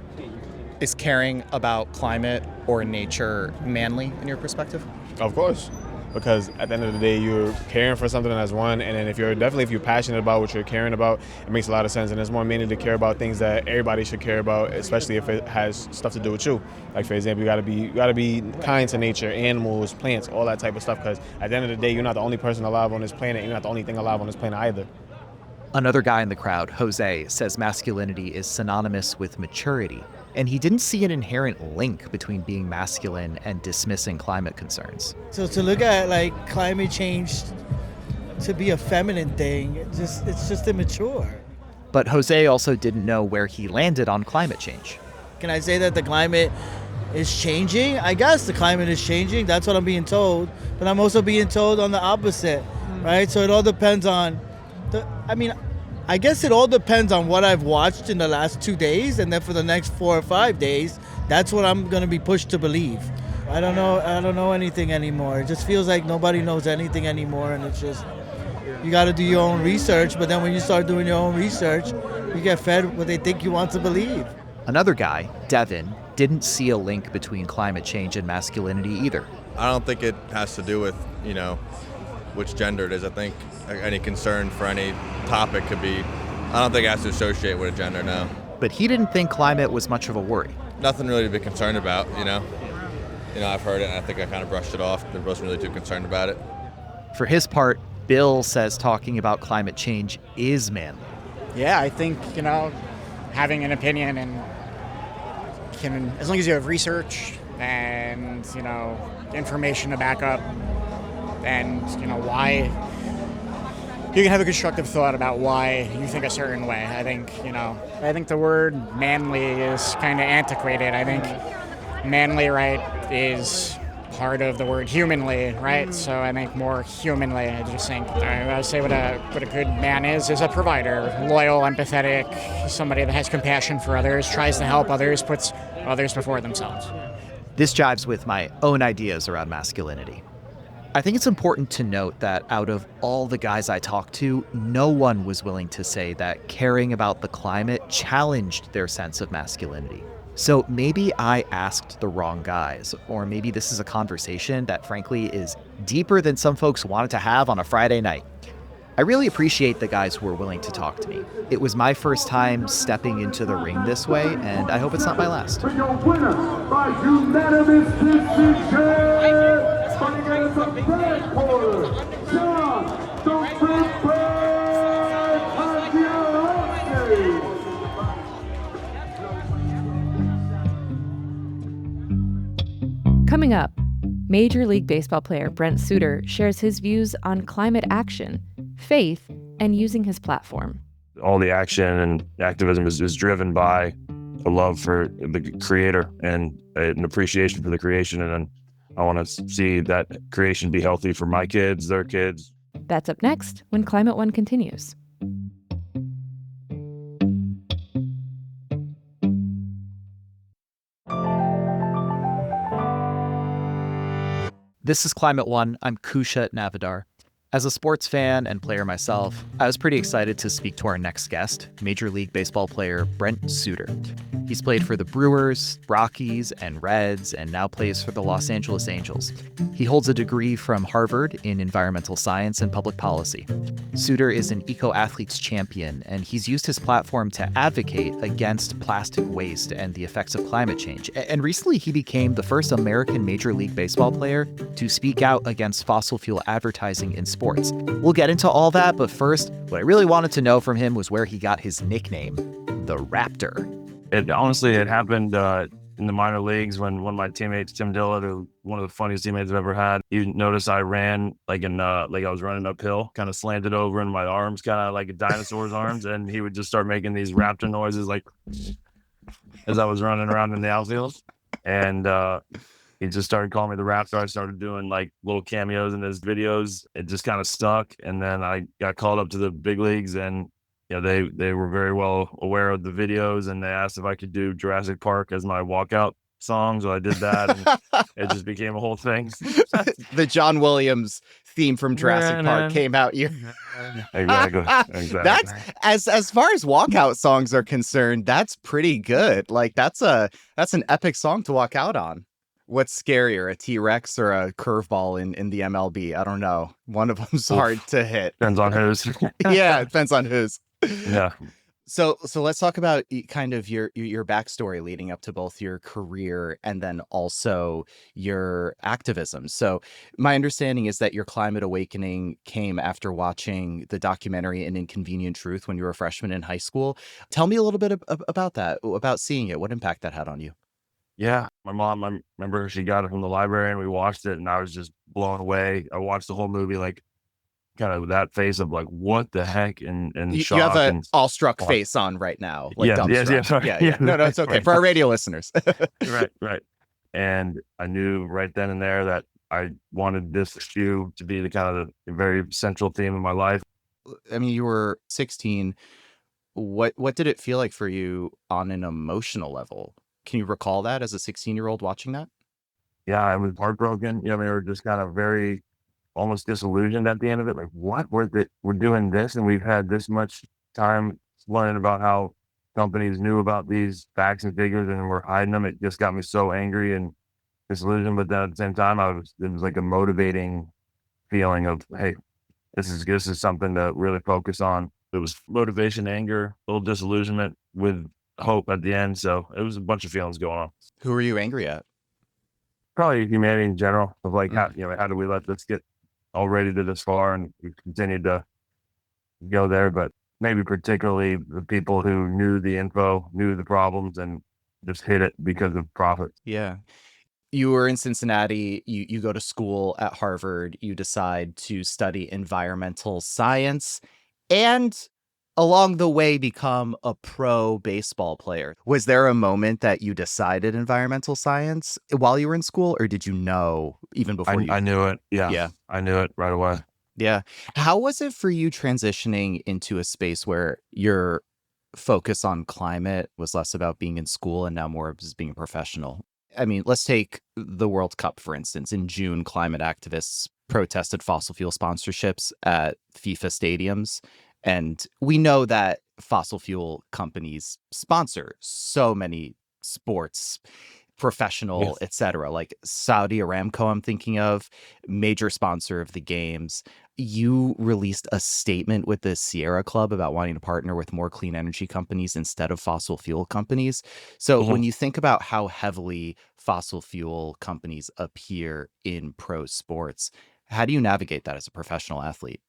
Is caring about climate or nature manly in your perspective? Of course. Because at the end of the day, you're caring for something as one, and then if you're passionate about what you're caring about, it makes a lot of sense. And it's more manly to care about things that everybody should care about, especially if it has stuff to do with you. Like for example, you gotta be kind to nature, animals, plants, all that type of stuff. Because at the end of the day, you're not the only person alive on this planet. You're not the only thing alive on this planet either. Another guy in the crowd, Jose, says masculinity is synonymous with maturity, and he didn't see an inherent link between being masculine and dismissing climate concerns. So to look at like climate change to be a feminine thing, it's just immature. But Jose also didn't know where he landed on climate change. Can I say that the climate is changing? I guess the climate is changing. That's what I'm being told. But I'm also being told on the opposite, right? So it all depends on I guess it all depends on what I've watched in the last 2 days, and then for the next 4 or 5 days, that's what I'm going to be pushed to believe. I don't know anything anymore. It just feels like nobody knows anything anymore, and it's just, you got to do your own research, but then when you start doing your own research, you get fed what they think you want to believe. Another guy, Devin, didn't see a link between climate change and masculinity either. I don't think it has to do with, which gender it is. I think any concern for any topic could be, I don't think it has to associate with a gender, no. But he didn't think climate was much of a worry. Nothing really to be concerned about, I've heard it and I think I kind of brushed it off. I wasn't really too concerned about it. For his part, Bill says talking about climate change is manly. Yeah, I think, having an opinion and as long as you have research and, information to back up and, why you can have a constructive thought about why you think a certain way. I think the word manly is kind of antiquated. I think manly, right, is part of the word humanly, right? So I think more humanly. I just think I would say what a good man is a provider, loyal, empathetic, somebody that has compassion for others, tries to help others, puts others before themselves. This jives with my own ideas around masculinity. I think it's important to note that out of all the guys I talked to, no one was willing to say that caring about the climate challenged their sense of masculinity. So maybe I asked the wrong guys, or maybe this is a conversation that frankly is deeper than some folks wanted to have on a Friday night. I really appreciate the guys who were willing to talk to me. It was my first time stepping into the ring this way, and I hope it's not my last. For your winner by unanimous decision, fighting out of the red corner, John the Big Bird Kadziorowski. Coming up, Major League Baseball player Brent Suter shares his views on climate action, faith, and using his platform. All the action and activism is driven by a love for the creator and an appreciation for the creation. And I want to see that creation be healthy for my kids, their kids. That's up next when Climate One continues. This is Climate One. I'm Kousha Navidar. As a sports fan and player myself, I was pretty excited to speak to our next guest, Major League Baseball player Brent Suter. He's played for the Brewers, Rockies, and Reds, and now plays for the Los Angeles Angels. He holds a degree from Harvard in environmental science and public policy. Suter is an eco-athletes champion, and he's used his platform to advocate against plastic waste and the effects of climate change. And recently, he became the first American Major League Baseball player to speak out against fossil fuel advertising in sports. We'll get into all that, but first, what I really wanted to know from him was where he got his nickname, the Raptor. It happened in the minor leagues when one of my teammates, Tim Dillard, who one of the funniest teammates I've ever had, he noticed I ran like I was running uphill, kind of slanted over in my arms, kind of like a dinosaur's arms, and he would just start making these raptor noises like as I was running around in the outfield. And he just started calling me the Raptor. I started doing like little cameos in his videos. It just kind of stuck. And then I got called up to the big leagues, and they were very well aware of the videos, and they asked if I could do Jurassic Park as my walkout song. So I did that, and it just became a whole thing. The John Williams theme from Jurassic Park came out. Exactly. That's as far as walkout songs are concerned, that's pretty good. Like that's an epic song to walk out on. What's scarier, a T-Rex or a curveball in the MLB? I don't know. One of them's hard to hit. Depends on whose. Yeah, it depends on whose. Yeah. So let's talk about kind of your backstory leading up to both your career and then also your activism. So my understanding is that your climate awakening came after watching the documentary An Inconvenient Truth when you were a freshman in high school. Tell me a little bit about that, about seeing it, what impact that had on you. Yeah, my mom, I remember she got it from the library and we watched it, and I was just blown away. I watched the whole movie like kind of with that face of like, what the heck, and shock. You have an awestruck face on right now. Like yeah, sorry. Yeah. No, it's okay. Right. For our radio listeners. Right. And I knew right then and there that I wanted this issue to be the kind of the very central theme of my life. I mean, you were 16. What did it feel like for you on an emotional level? Can you recall that as a 16-year-old watching that? Yeah, I was heartbroken. We were just kind of very almost disillusioned at the end of it. Like, what? We're doing this, and we've had this much time learning about how companies knew about these facts and figures and were hiding them. It just got me so angry and disillusioned. But then at the same time, it was like a motivating feeling of, hey, this is something to really focus on. It was motivation, anger, a little disillusionment with hope at the end. So it was a bunch of feelings going on. Who were you angry at? Probably humanity in general, of like, how do we let this get already to this far, and we continued to go there, but maybe particularly the people who knew the info, knew the problems, and just hit it because of profit. Yeah. You were in Cincinnati, you go to school at Harvard, you decide to study environmental science, and along the way become a pro baseball player. Was there a moment that you decided environmental science while you were in school, or did you know even before I knew it. Yeah. I knew it right away. Yeah. How was it for you transitioning into a space where your focus on climate was less about being in school and now more of just being a professional? I mean, let's take the World Cup, for instance. In June, climate activists protested fossil fuel sponsorships at FIFA stadiums. And we know that fossil fuel companies sponsor so many sports, professional, etc. Like Saudi Aramco, I'm thinking of, major sponsor of the games. You released a statement with the Sierra Club about wanting to partner with more clean energy companies instead of fossil fuel companies. So when you think about how heavily fossil fuel companies appear in pro sports, how do you navigate that as a professional athlete?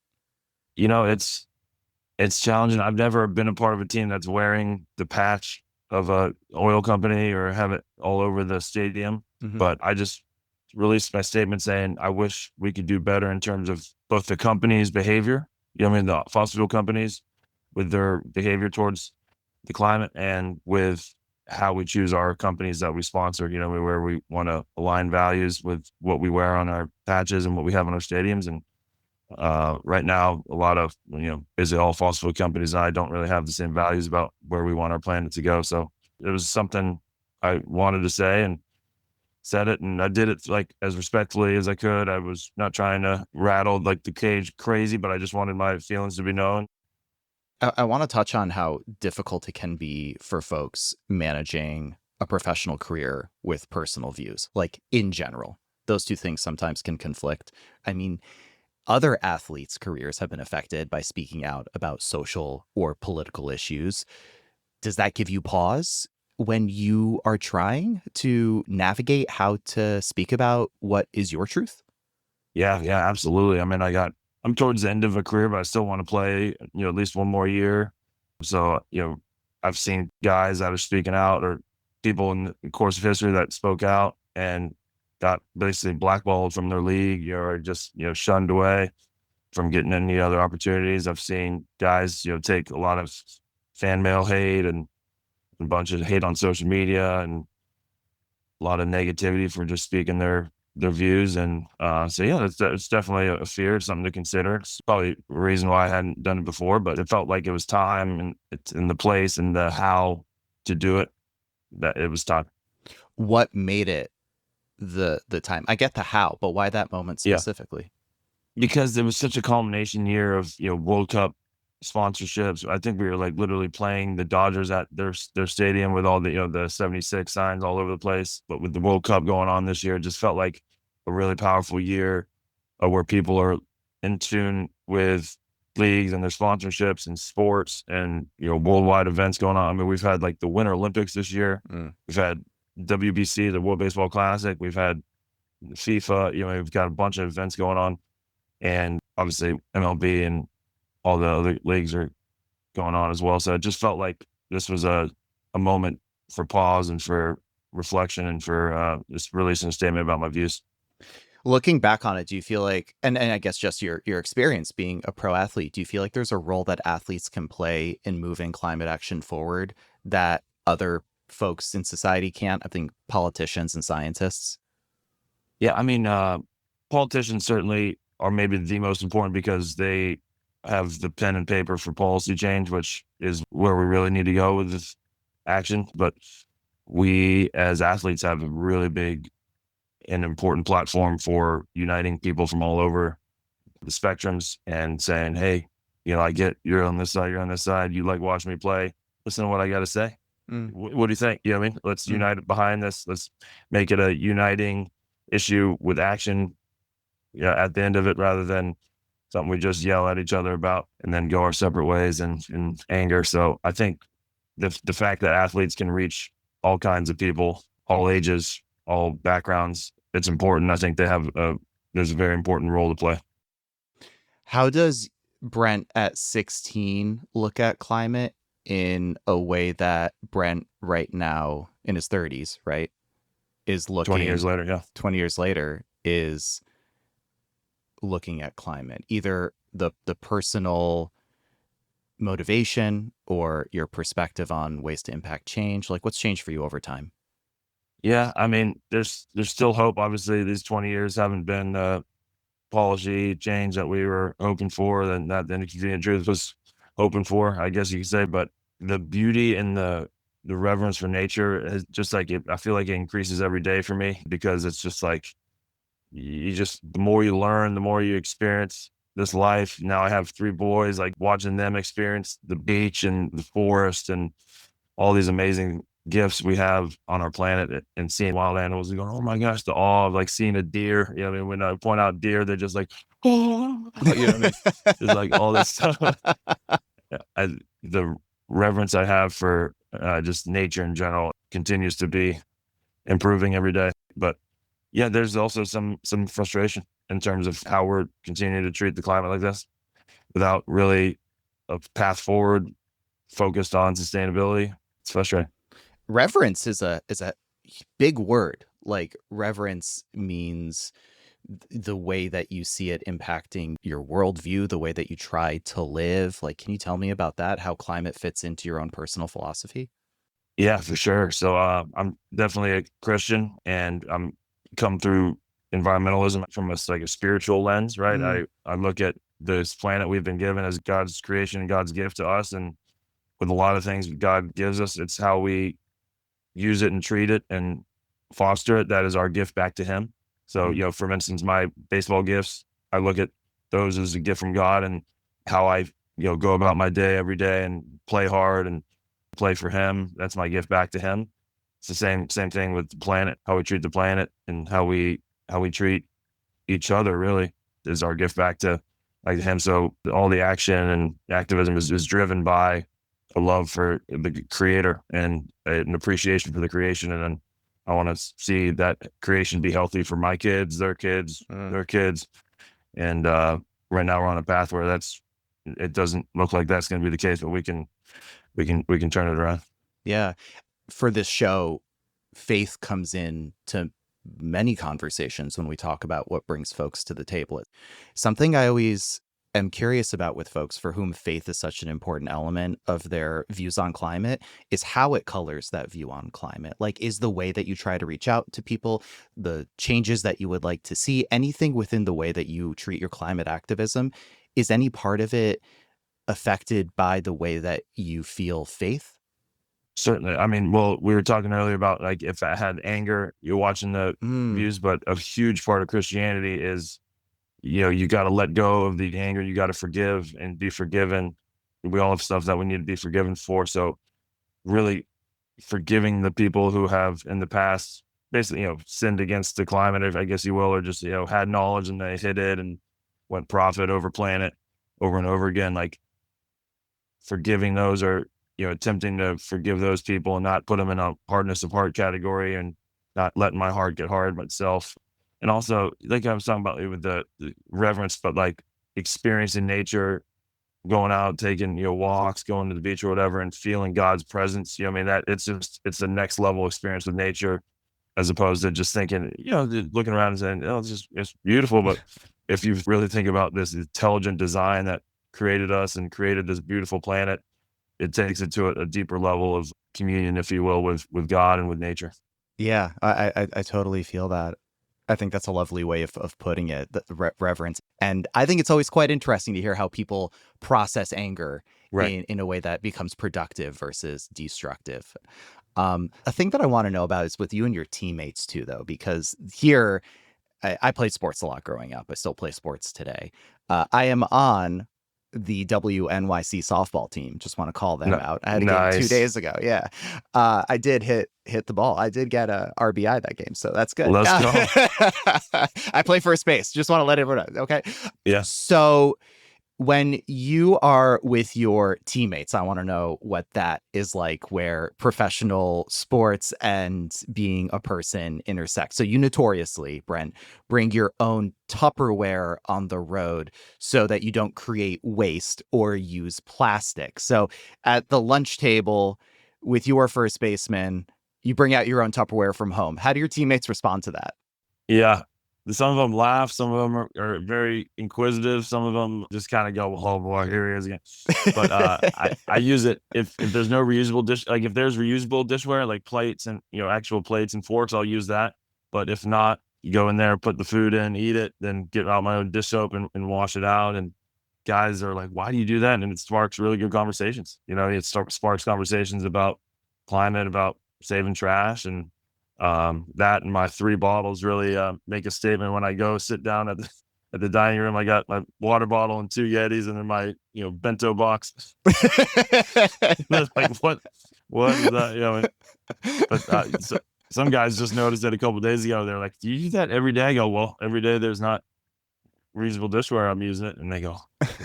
It's challenging. I've never been a part of a team that's wearing the patch of a oil company or have it all over the stadium. But I just released my statement saying, I wish we could do better in terms of both the company's behavior, the fossil fuel companies with their behavior towards the climate, and with how we choose our companies that we sponsor, where we want to align values with what we wear on our patches and what we have in our stadiums. And right now, a lot of, basically all fossil fuel companies and I don't really have the same values about where we want our planet to go. So it was something I wanted to say and said it, and I did it like as respectfully as I could. I was not trying to rattle like the cage crazy, but I just wanted my feelings to be known. I want to touch on how difficult it can be for folks managing a professional career with personal views, like in general. Those two things sometimes can conflict. I mean, other athletes' careers have been affected by speaking out about social or political issues. Does that give you pause when you are trying to navigate how to speak about what is your truth? Yeah, yeah, absolutely. I mean, I'm towards the end of a career, but I still want to play, at least one more year. So, I've seen guys that are speaking out or people in the course of history that spoke out and got basically blackballed from their league, or just, shunned away from getting any other opportunities. I've seen guys, take a lot of fan mail hate and a bunch of hate on social media and a lot of negativity for just speaking their views. And so yeah, it's definitely a fear, something to consider. It's probably a reason why I hadn't done it before, but it felt like it was time, and it's in the place and the how to do it, that it was time. What made it the time? I get the how, but why that moment Yeah. specifically? Because it was such a culmination year of, World Cup sponsorships. I think we were like literally playing the Dodgers at their stadium with all the, the 76 signs all over the place. But with the World Cup going on this year, it just felt like a really powerful year where people are in tune with leagues and their sponsorships and sports and, worldwide events going on. I mean, we've had like the Winter Olympics this year. We've had WBC, the World Baseball Classic. We've had FIFA, we've got a bunch of events going on. And obviously MLB and all the other leagues are going on as well. So it just felt like this was a moment for pause and for reflection and for just releasing a statement about my views. Looking back on it, do you feel like, and I guess just your experience being a pro athlete, do you feel like there's a role that athletes can play in moving climate action forward that other folks in society can't? I think politicians and scientists. Yeah, I mean, politicians certainly are maybe the most important because they have the pen and paper for policy change, which is where we really need to go with this action. But we as athletes have a really big and important platform for uniting people from all over the spectrums and saying, hey, I get you're on this side, you're on this side. You like watching me play. Listen to what I got to say. What do you think? You know what I mean? Let's unite behind this. Let's make it a uniting issue with action at the end of it, rather than something we just yell at each other about and then go our separate ways in anger. So I think the fact that athletes can reach all kinds of people, all ages, all backgrounds, it's important. I think there's a very important role to play. How does Brent at 16 look at climate in a way that Brent right now in his 30s, right, is looking 20 years later, yeah. 20 years later is looking at climate, either the personal motivation or your perspective on ways to impact change? Like, what's changed for you over time? Yeah, I mean, there's still hope. Obviously, these 20 years haven't been policy change that we were hoping for, and that the Inconvenient Truth was hoping for, I guess you could say. But the beauty and the reverence for nature is just like I feel like it increases every day for me, because it's just like the more you learn, the more you experience this life. Now I have 3 boys, like watching them experience the beach and the forest and all these amazing gifts we have on our planet, and seeing wild animals and going, oh my gosh, the awe of like seeing a deer. I mean, when I point out deer, they're just like, oh, what I mean? There's like all this stuff. The reverence I have for just nature in general continues to be improving every day. But yeah, there's also some frustration in terms of how we're continuing to treat the climate like this without really a path forward focused on sustainability. It's frustrating. Reverence is a big word. Like, reverence means the way that you see it impacting your worldview, the way that you try to live. Like, can you tell me about that? How climate fits into your own personal philosophy? Yeah, for sure. So I'm definitely a Christian, and I'm come through environmentalism from a spiritual lens, right? I look at this planet we've been given as God's creation and God's gift to us, and with a lot of things God gives us, it's how we use it and treat it. And foster it, that is our gift back to him. So, for instance, my baseball gifts, I look at those as a gift from God, and how I, go about my day every day and play hard and play for him. That's my gift back to him. It's the same thing with the planet, how we treat the planet and how we treat each other really is our gift back to him. So all the action and activism is driven by a love for the creator and an appreciation for the creation. And then I want to see that creation be healthy for my kids, their kids, their kids. And right now we're on a path where it doesn't look like that's going to be the case, but we can turn it around. Yeah. For this show, faith comes in to many conversations when we talk about what brings folks to the table. Something I always am curious about with folks for whom faith is such an important element of their views on climate is how it colors that view on climate. Like, is the way that you try to reach out to people, the changes that you would like to see, anything within the way that you treat your climate activism, is any part of it affected by the way that you feel faith? Certainly. I mean, well, we were talking earlier about like if I had anger, you're watching the views, but a huge part of Christianity is, you got to let go of the anger. You got to forgive and be forgiven. We all have stuff that we need to be forgiven for. So really forgiving the people who have in the past basically, sinned against the climate, I guess you will, or just, had knowledge and they hid it and went profit over planet over and over again. Like forgiving those, or attempting to forgive those people and not put them in a hardness of heart category, and not letting my heart get hard myself. And also, like I was talking about with the reverence, but like experiencing nature, going out, taking, walks, going to the beach or whatever, and feeling God's presence. I mean, that it's the next level experience with nature, as opposed to just thinking, looking around and saying, oh, it's beautiful. But if you really think about this intelligent design that created us and created this beautiful planet, it takes it to a deeper level of communion, if you will, with God and with nature. Yeah, I totally feel that. I think that's a lovely way of putting it, the reverence. And I think it's always quite interesting to hear how people process anger in a way that becomes productive versus destructive. A thing that I want to know about is with you and your teammates too, though, because here I played sports a lot growing up. I still play sports today. I am on the WNYC softball team. Just want to call them out. I had a game 2 days ago. Yeah. I did hit the ball. I did get a RBI that game. So that's good. Let's go. I play first base. Just want to let everyone know. Okay. Yeah. So when you are with your teammates, I want to know what that is like, where professional sports and being a person intersect. So you notoriously, Brent, bring your own Tupperware on the road so that you don't create waste or use plastic. So at the lunch table with your first baseman, you bring out your own Tupperware from home. How do your teammates respond to that? Yeah. Some of them laugh. Some of them are very inquisitive. Some of them just kind of go, "Oh boy, here he is again." But I use it if there's no reusable dish. Like if there's reusable dishware, like plates and actual plates and forks, I'll use that. But if not, you go in there, put the food in, eat it, then get out my own dish soap and wash it out. And guys are like, "Why do you do that?" And it sparks really good conversations. It sparks conversations about climate, about saving trash, and that and my 3 bottles really make a statement when I go sit down at the dining room. I got my water bottle and 2 Yetis, and then my bento box. That's like what is that? But so, some guys just noticed it a couple of days ago. They're like, "Do you use that every day?" I go, "Well, every day there's not reusable dishware, I'm using it." And they go,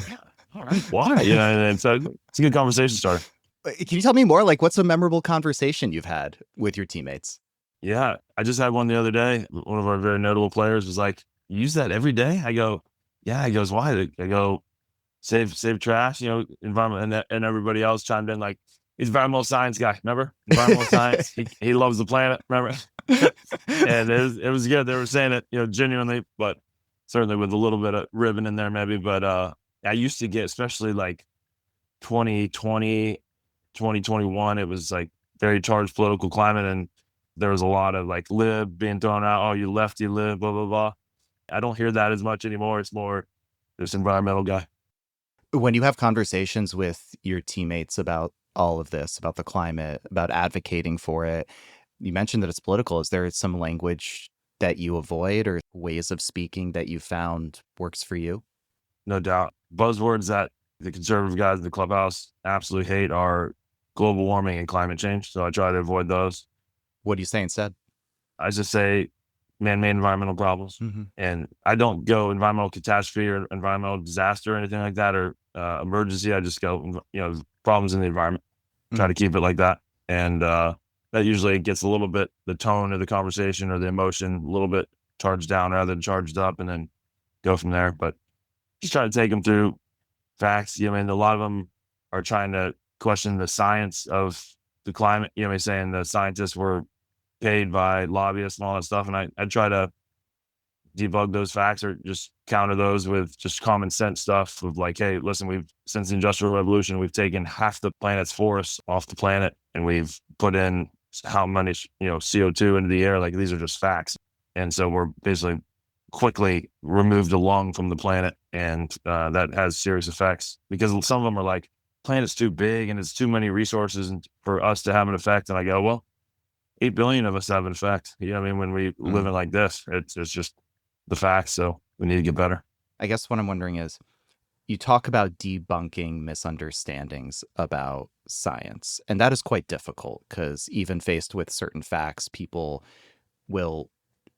"Yeah, all right, why?" And so it's a good conversation starter. Can you tell me more? Like, what's a memorable conversation you've had with your teammates? Yeah, I just had one the other day. One of our very notable players was like, "You use that every day?" I go, "Yeah." He goes, "Why?" I go, save trash, environment." And everybody else chimed in like, "He's an environmental science guy, remember? Environmental science. He loves the planet, remember?" And it was good. They were saying it, genuinely, but certainly with a little bit of ribbon in there maybe. But I used to get, especially like 2020, 2021, it was like very charged political climate, and there was a lot of like lib being thrown out. "Oh, you lefty lib, blah, blah, blah." I don't hear that as much anymore. It's more this environmental guy. When you have conversations with your teammates about all of this, about the climate, about advocating for it, You mentioned that it's political. Is there some language that you avoid or ways of speaking that you found works for you? No doubt. Buzzwords that the conservative guys in the clubhouse absolutely hate are global warming and climate change. So I try to avoid those. What do you say instead? I just say man-made environmental problems. And I don't go environmental catastrophe or environmental disaster or anything like that, or emergency. I just go, problems in the environment. Try to keep it like that. And that usually gets a little bit, the tone of the conversation or the emotion, a little bit charged down rather than charged up, and then go from there. But just try to take them through facts. A lot of them are trying to question the science of the climate, saying the scientists were paid by lobbyists and all that stuff. And I try to debug those facts or just counter those with just common sense stuff of like, hey, listen, since the Industrial Revolution, we've taken half the planet's forests off the planet and we've put in how much, CO2 into the air. Like, these are just facts. And so we're basically quickly removed a lung from the planet, and that has serious effects because some of them are like, planet's too big and it's too many resources for us to have an effect. And I go, well, 8 billion of us have an effect. When we live in like this, it's just the facts. So we need to get better. I guess what I'm wondering is, you talk about debunking misunderstandings about science, and that is quite difficult because even faced with certain facts, people will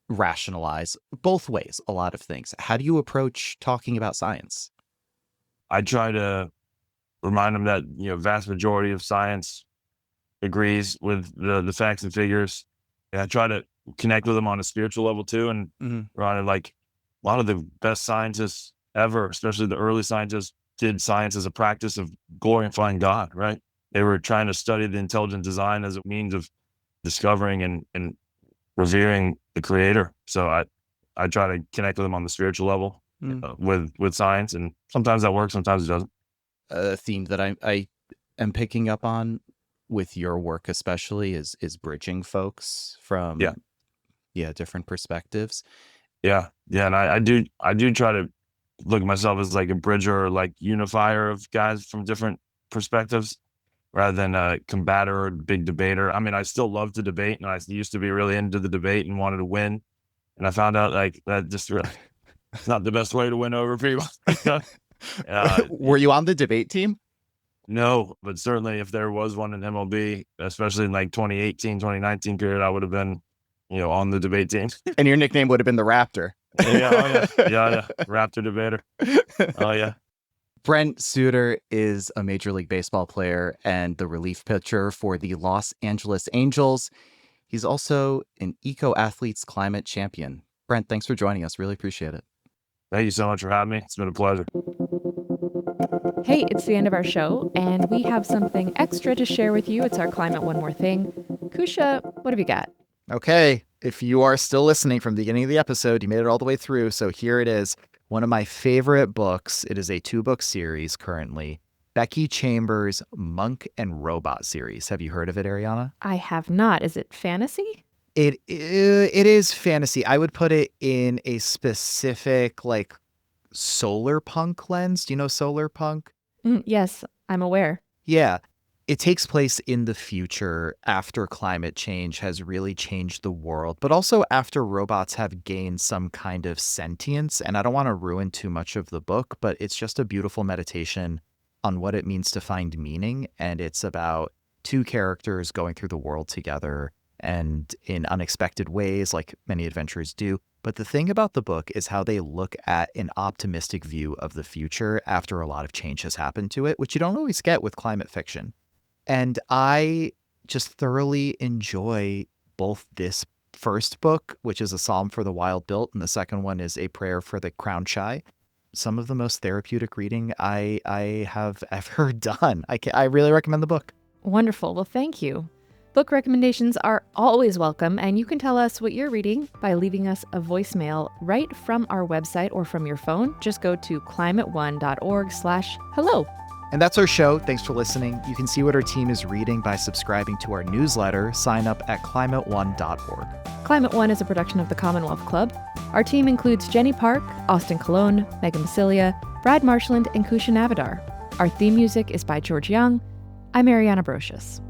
rationalize both ways a lot of things. How do you approach talking about science? I try to remind them that, vast majority of science agrees with the facts and figures. And I try to connect with them on a spiritual level too. And like a lot of the best scientists ever, especially the early scientists, did science as a practice of glorifying God, right? They were trying to study the intelligent design as a means of discovering and revering the creator. So I try to connect with them on the spiritual level with science. And sometimes that works, sometimes it doesn't. A theme that I am picking up on with your work especially is bridging folks from different perspectives. Yeah. And I do try to look at myself as like a bridger or like unifier of guys from different perspectives rather than a combator or big debater. I still love to debate, and I used to be really into the debate and wanted to win. And I found out like that just really it's not the best way to win over people. Were you on the debate team? No, but certainly if there was one in MLB, especially in like 2018, 2019 period, I would have been, on the debate team. And your nickname would have been the Raptor. Yeah. Raptor debater. Oh, yeah. Brent Suter is a Major League Baseball player and the relief pitcher for the Los Angeles Angels. He's also an Eco Athletes Climate Champion. Brent, thanks for joining us. Really appreciate it. Thank you so much for having me. It's been a pleasure. Hey, it's the end of our show, and we have something extra to share with you. It's our Climate One More Thing. Kousha, what have you got? Okay, if you are still listening from the beginning of the episode, you made it all the way through, so here it is. One of my favorite books. It is a 2-book series currently. Becky Chambers' Monk and Robot series. Have you heard of it, Ariana? I have not. Is it fantasy? It is fantasy. I would put it in a specific, like, solar punk lens. Do you know solar punk? Yes, I'm aware. Yeah. It takes place in the future after climate change has really changed the world, but also after robots have gained some kind of sentience. And I don't want to ruin too much of the book, but it's just a beautiful meditation on what it means to find meaning. And it's about 2 characters going through the world together and in unexpected ways, like many adventures do. But the thing about the book is how they look at an optimistic view of the future after a lot of change has happened to it, which you don't always get with climate fiction. And I just thoroughly enjoy both this first book, which is a psalm for the wild built, and the second one is a prayer for the crowned shy. Some of the most therapeutic reading I have ever done. I really recommend the book. Wonderful. Well, thank you. Book recommendations are always welcome, and you can tell us what you're reading by leaving us a voicemail right from our website or from your phone. Just go to climateone.org/hello. And that's our show. Thanks for listening. You can see what our team is reading by subscribing to our newsletter. Sign up at climateone.org. Climate One is a production of the Commonwealth Club. Our team includes Jenny Park, Austin Colon, Megan Basilia, Brad Marshland, and Kousha Navidar. Our theme music is by George Young. I'm Ariana Brocious.